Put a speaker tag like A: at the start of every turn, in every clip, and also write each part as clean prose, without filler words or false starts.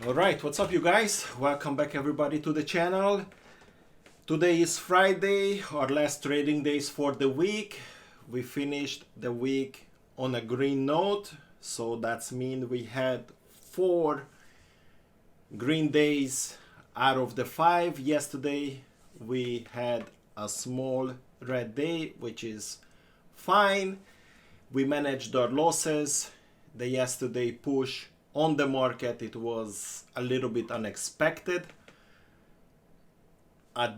A: Alright, what's up you guys? Welcome back everybody to the channel. Today is Friday, our last trading days for the week. We finished the week on a green note, so that's mean we had 4 green days out of the 5. Yesterday we had a small red day, which is fine. We managed our losses. The yesterday push on the market, it was a little bit unexpected.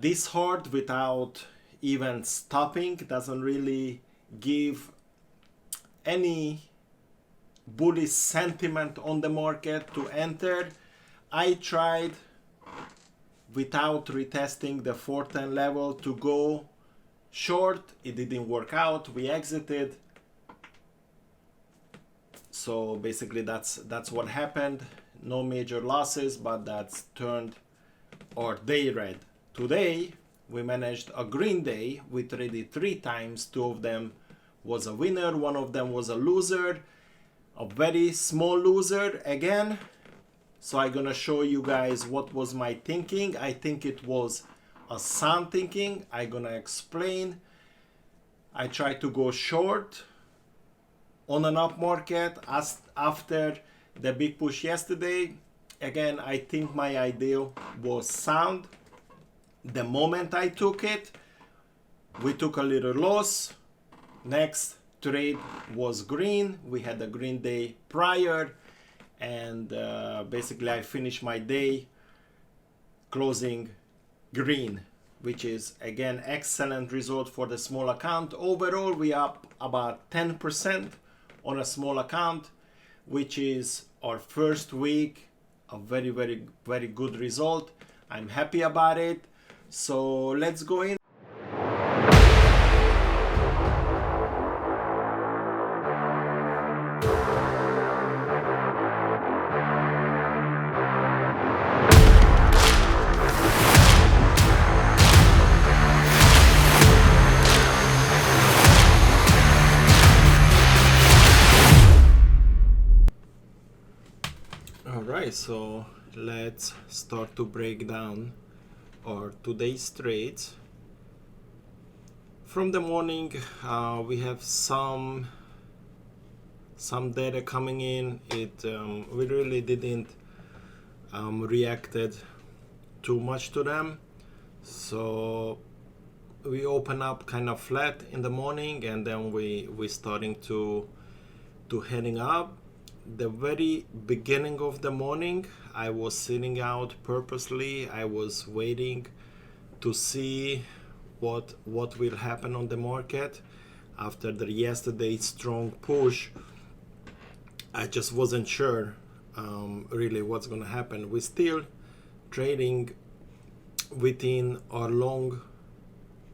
A: This hard without even stopping doesn't really give any bullish sentiment on the market to enter. I tried without retesting the 410 level to go short. It didn't work out. We exited. So basically that's what happened. No major losses, but that's turned our day red. Today we managed a green day. We traded 3 times. 2 of them was a winner, 1 of them was a loser, a very small loser again. So I'm gonna show you guys what was my thinking. I think it was a sound thinking. I'm gonna explain. I tried to go short on an up market as after the big push yesterday. Again, I think my idea was sound. The moment I took it, we took a little loss. Next trade was green. We had a green day prior, and basically I finished my day closing green, which is again excellent result for the small account. Overall we up about 10% on a small account, which is our first week, a very good result. I'm happy about it. So let's go in. Alright, so let's start to break down our today's trades. From the morning, we have some data coming in. We really didn't reacted too much to them, so we open up kind of flat in the morning, and then we starting to heading up. The very beginning of the morning, I was sitting out purposely. I was waiting to see what will happen on the market after the yesterday's strong push. I just wasn't sure really what's gonna happen. We're still trading within our long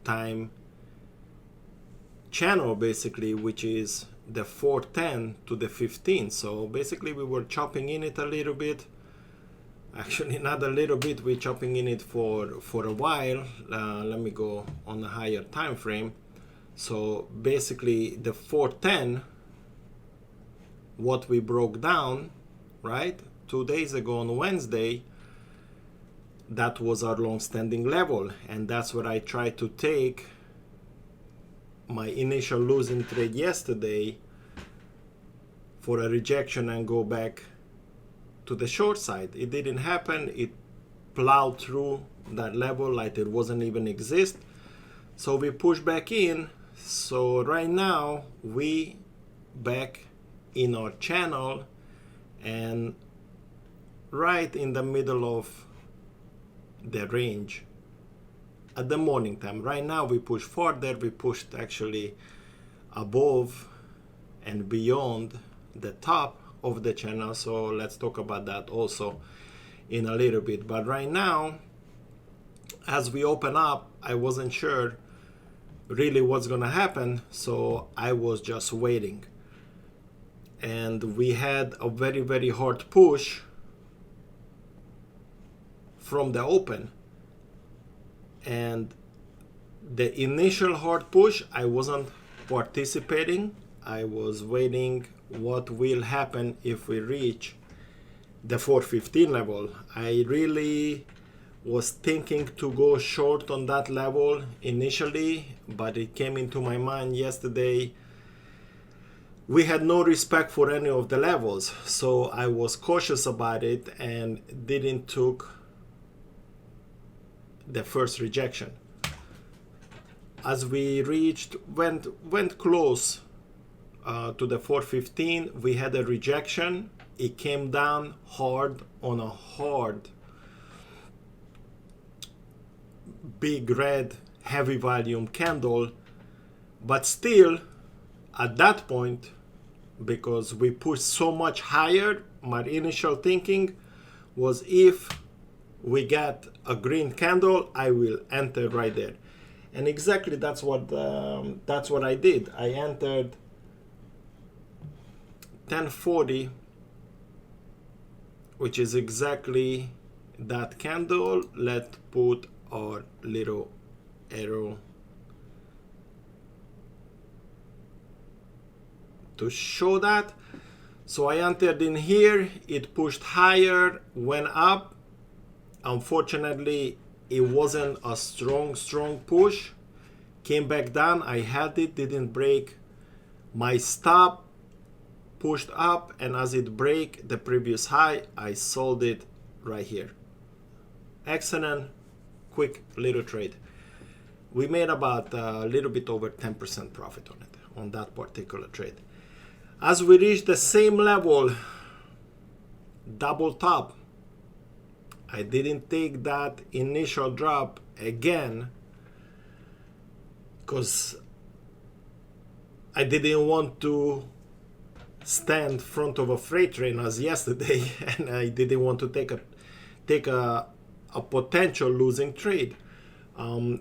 A: time channel, basically, which is the 410 to the 15. So basically we were chopping in it a little bit. Actually not a little bit, we're chopping in it for a while. Let me go on a higher time frame. So basically the 410, what we broke down, right, 2 days ago on Wednesday, that was our long-standing level, and that's what I tried to take my initial losing trade yesterday for a rejection and go back to the short side. It didn't happen. It plowed through that level like it wasn't even exist. So we push back in. So right now we back in our channel and right in the middle of the range at the morning time. Right now we push further. We pushed actually above and beyond the top of the channel, so let's talk about that also in a little bit. But right now, as we open up, I wasn't sure really what's gonna happen, so I was just waiting. And we had a very hard push from the open, and the initial hard push I wasn't participating. I was waiting what will happen if we reach the 415 level. I really was thinking to go short on that level initially, but it came into my mind yesterday. We had no respect for any of the levels, so I was cautious about it and didn't took the first rejection. As we went close to the 415, we had a rejection. It came down hard on a hard big red heavy volume candle, but still at that point, because we pushed so much higher, my initial thinking was if we get a green candle, I will enter right there. And exactly that's what I did. I entered 1040, which is exactly that candle. Let's put our little arrow to show that. So I entered in here, it pushed higher, went up. Unfortunately, it wasn't a strong push. Came back down, I held it, didn't break my stop, pushed up, and as it break the previous high, I sold it right here. Excellent, quick little trade. We made about a little bit over 10% profit on it, on that particular trade. As we reach the same level, double top, I didn't take that initial drop again because I didn't want to stand in front of a freight train as yesterday, and I didn't want to take a potential losing trade.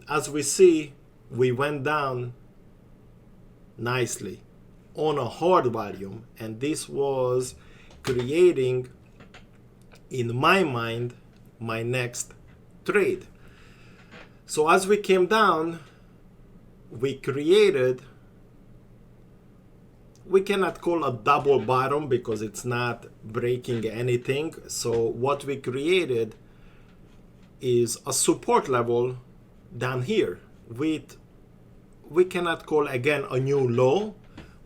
A: As we see, we went down nicely on a hard volume, and this was creating, in my mind, my next trade. So as we came down, we created, we cannot call a double bottom because it's not breaking anything. So what we created is a support level down here with, we cannot call again a new low,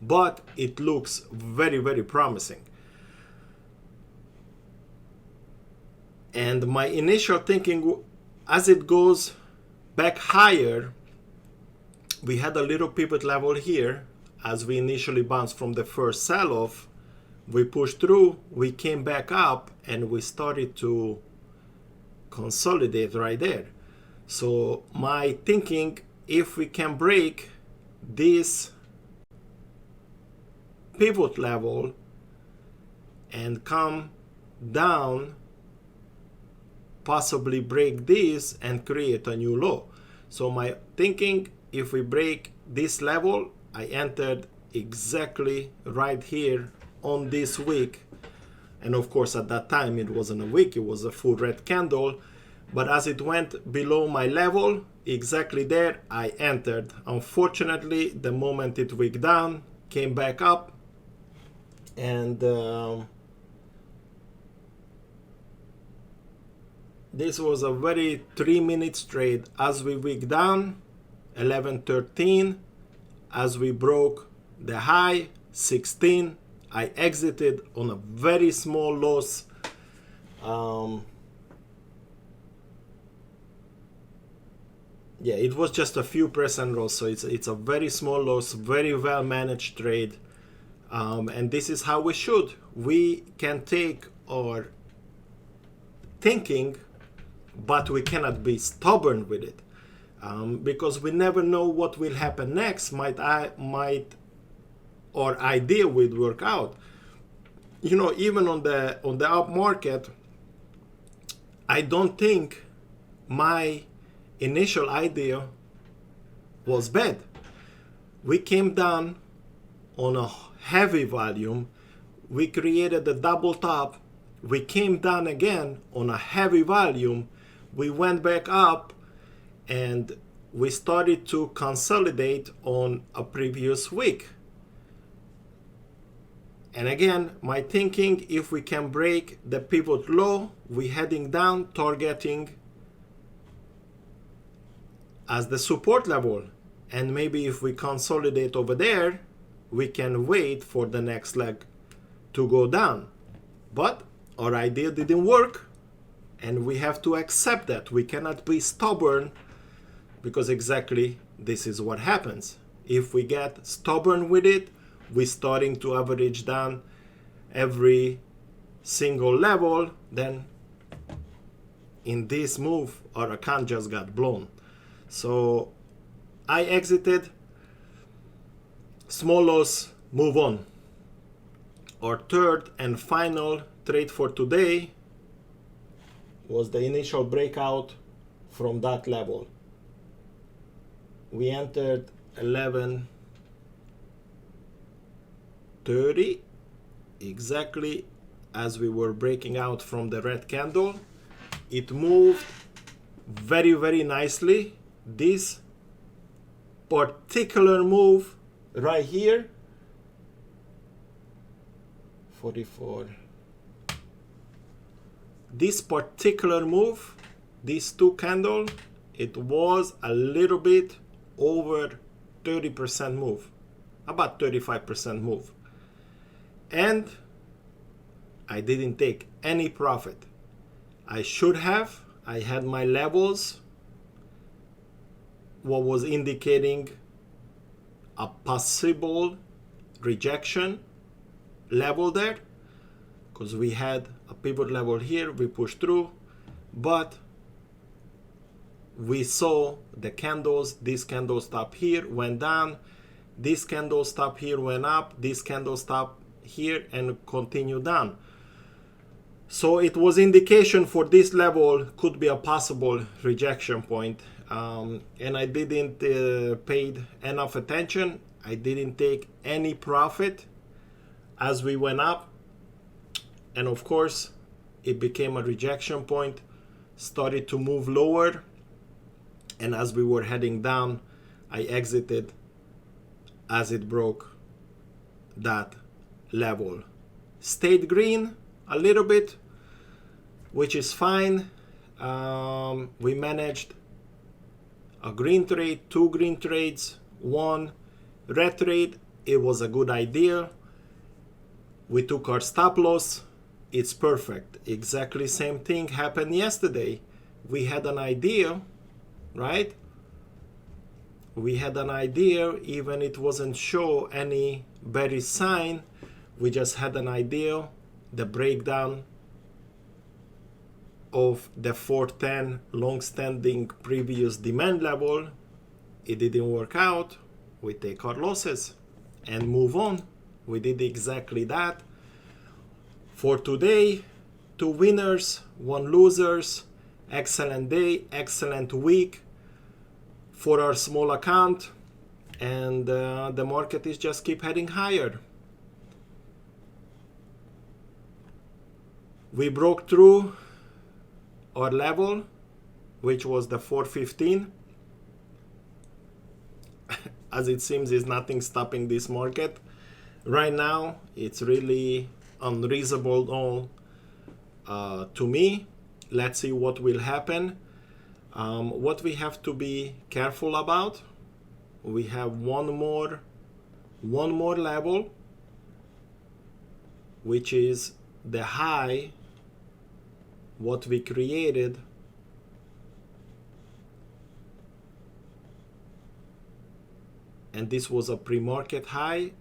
A: but it looks very promising. And my initial thinking, as it goes back higher, we had a little pivot level here. As we initially bounced from the first sell-off, we pushed through, we came back up, and we started to consolidate right there. So my thinking, if we can break this pivot level and come down, possibly break this and create a new low. So my thinking, if we break this level, I entered exactly right here on this wick. And of course at that time it wasn't a wick, it was a full red candle. But as it went below my level, exactly there, I entered. Unfortunately, the moment it wicked down, came back up, and this was a very 3-minute trade. As we wicked down, 11:13, as we broke the high, 16, I exited on a very small loss. Yeah, it was just a few percent loss, so it's a very small loss, very well managed trade. And this is how we should. We can take our thinking, but we cannot be stubborn with it, because we never know what will happen next. Might our idea will work out. You know, even on the up market, I don't think my initial idea was bad. We came down on a heavy volume, we created a double top, we came down again on a heavy volume, we went back up, and we started to consolidate on a previous week. And again, my thinking, if we can break the pivot low, we heading down, targeting as the support level. And maybe if we consolidate over there, we can wait for the next leg to go down. But our idea didn't work, and we have to accept that. We cannot be stubborn, because exactly this is what happens. If we get stubborn with it, we're starting to average down every single level, then in this move, our account just got blown. So I exited, small loss, move on. Our third and final trade for today was the initial breakout from that level. We entered 11:30, exactly as we were breaking out from the red candle. It moved very, very nicely. This particular move right here, 44. This particular move, these two candles, it was a little bit over 30% move, about 35% move. And I didn't take any profit. I should have. I had my levels, what was indicating a possible rejection level there, because we had a pivot level here, we pushed through, but we saw the candles, this candle stop here, went down, this candle stop here, went up, this candle stop here and continue down. So it was indication for this level could be a possible rejection point. And I didn't pay enough attention. I didn't take any profit as we went up. And of course, it became a rejection point, started to move lower. And as we were heading down, I exited as it broke that level. Stayed green a little bit, which is fine. We managed a green trade, two green trades, one red trade. It was a good idea. We took our stop loss. It's perfect. Exactly same thing happened yesterday. We had an idea, right? We had an idea, even it wasn't show any bearish sign. We just had an idea, the breakdown of the 410 long-standing previous demand level. It didn't work out. We take our losses and move on. We did exactly that. For today, 2 winners, 1 losers. Excellent day, excellent week for our small account, and the market is just keep heading higher. We broke through our level, which was the 415. As it seems, there's nothing stopping this market. Right now, it's really unreasonable to me. Let's see what will happen. What we have to be careful about, we have one more level, which is the high what we created and this was a pre-market high.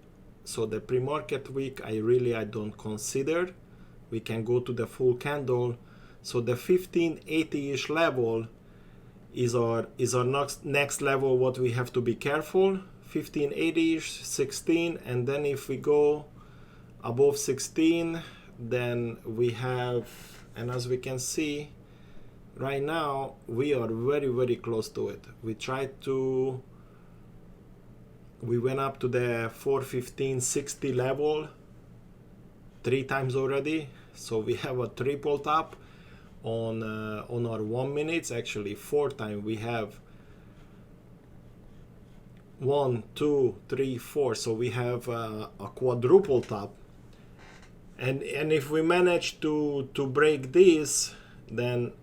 A: So the pre-market week I don't consider. We can go to the full candle. So the 1580-ish level is our next level what we have to be careful. 1580-ish, 16, and then if we go above 16, then we have, and as we can see right now, we are very, very close to it. We went up to the 415.60 level 3 times already. So we have a triple top on our 1 minutes, actually 4 times. We have 1, 2, 3, 4. So we have a quadruple top. and if we manage to break this, then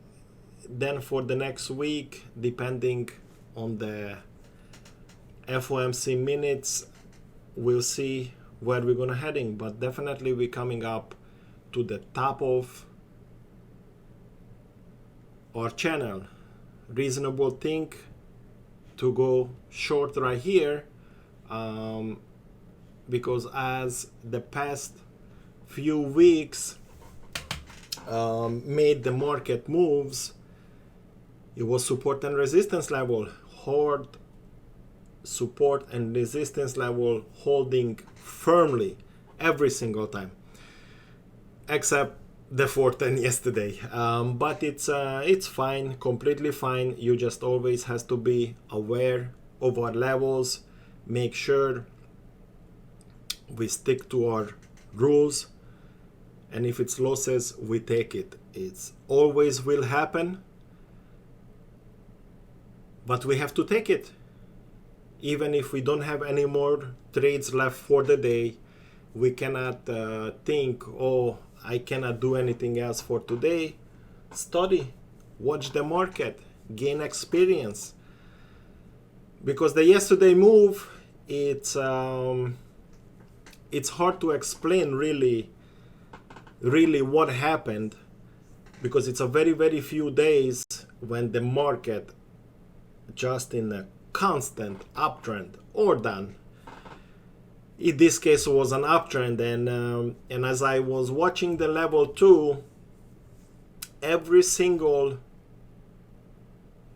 A: for the next week, depending on the FOMC minutes, we'll see where we're gonna heading. But definitely we're coming up to the top of our channel. Reasonable thing to go short right here, because as the past few weeks made the market moves, it was support and resistance level, hard support and resistance level holding firmly every single time, except the 410 yesterday. But it's fine, completely fine. You just always has to be aware of our levels, make sure we stick to our rules, and if it's losses, we take it. It's always will happen, but we have to take it. Even if we don't have any more trades left for the day, we cannot think, oh, I cannot do anything else for today. Study, watch the market, gain experience. Because the yesterday move, it's hard to explain really what happened, because it's a very, very few days when the market just in a constant uptrend or down. In this case, it was an uptrend, and as I was watching the level 2, every single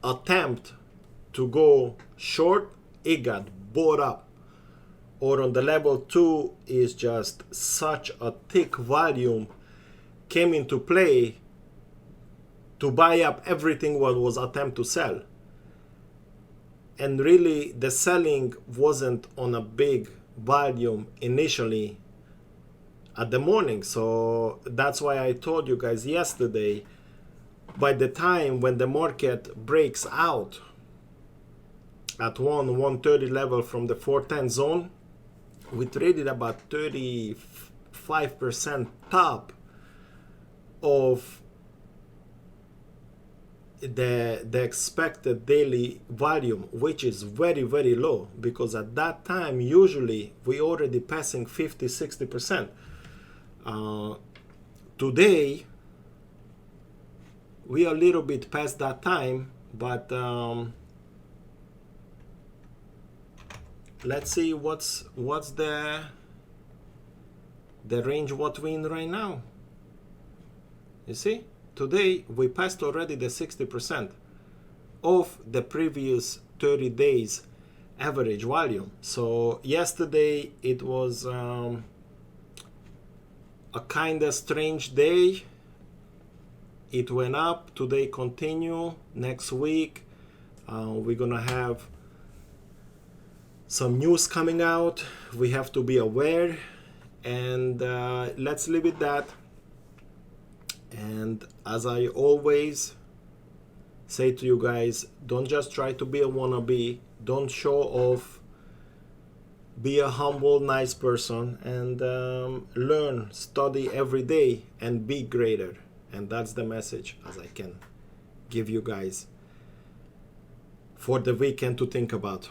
A: attempt to go short, it got bought up. Or on the level 2 is just such a thick volume came into play to buy up everything what was attempt to sell. And really the selling wasn't on a big volume initially at the morning. So that's why I told you guys yesterday, by the time when the market breaks out at 130 level from the 410 zone, we traded about 35% top of the expected daily volume, which is very, very low, because at that time usually we already passing 50-60%. Today we are a little bit past that time, but let's see what's the range what we in right now. You see, today we passed already the 60% of the previous 30 days average volume. So yesterday it was a kind of strange day. It went up, today continue. Next week we're gonna have some news coming out. We have to be aware, and let's leave it that. And as I always say to you guys, don't just try to be a wannabe, don't show off, be a humble, nice person, and learn, study every day, and be greater. And that's the message as I can give you guys for the weekend to think about.